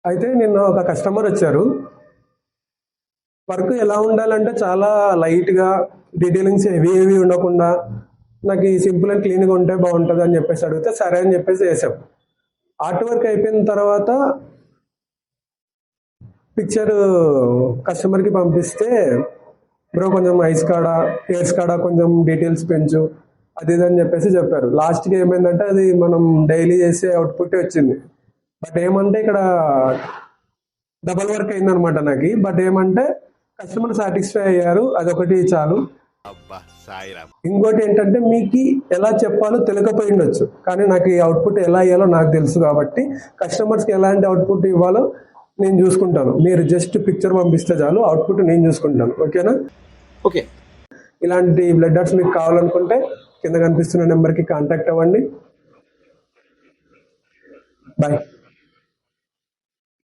అయితే నిన్న ఒక కస్టమర్ వచ్చారు. వర్క్ ఎలా ఉండాలంటే చాలా లైట్గా, డీటెయిలింగ్స్ హెవీ ఉండకుండా నాకు ఈ సింపుల్ అండ్ క్లీన్గా ఉంటే బాగుంటుంది అని చెప్పేసి అడిగితే సరే అని చెప్పేసి వేసాం. ఆర్ట్ వర్క్ అయిపోయిన తర్వాత పిక్చర్ కస్టమర్కి పంపిస్తే బ్రో కొంచెం ఐస్ కాడ హెయిర్స్ కాడ కొంచెం డీటెయిల్స్ పెంచు అది ఇది అని చెప్పేసి చెప్పారు. లాస్ట్కి ఏమైందంటే అది మనం డైలీ చేసే అవుట్పుట్ వచ్చింది. బట్ ఏమంటే ఇక్కడ డబల్ వర్క్ అయిందనమాట నాకు. బట్ ఏమంటే కస్టమర్ సాటిస్ఫై అయ్యారు, అదొకటి చాలు. ఇంకోటి ఏంటంటే మీకు ఎలా చెప్పాలో తెలియకపోయి ఉండొచ్చు, కానీ నాకు ఈ అవుట్పుట్ ఎలా ఇవ్వాలో నాకు తెలుసు కాబట్టి కస్టమర్స్కి ఎలాంటి అవుట్పుట్ ఇవ్వాలో నేను చూసుకుంటాను. మీరు జస్ట్ పిక్చర్ పంపిస్తే చాలు, అవుట్పుట్ నేను చూసుకుంటాను. ఓకేనా? ఓకే. ఇలాంటి బ్లడ్ డాట్స్ మీకు కావాలనుకుంటే కింద కనిపిస్తున్న నెంబర్కి కాంటాక్ట్ అవ్వండి. బాయ్.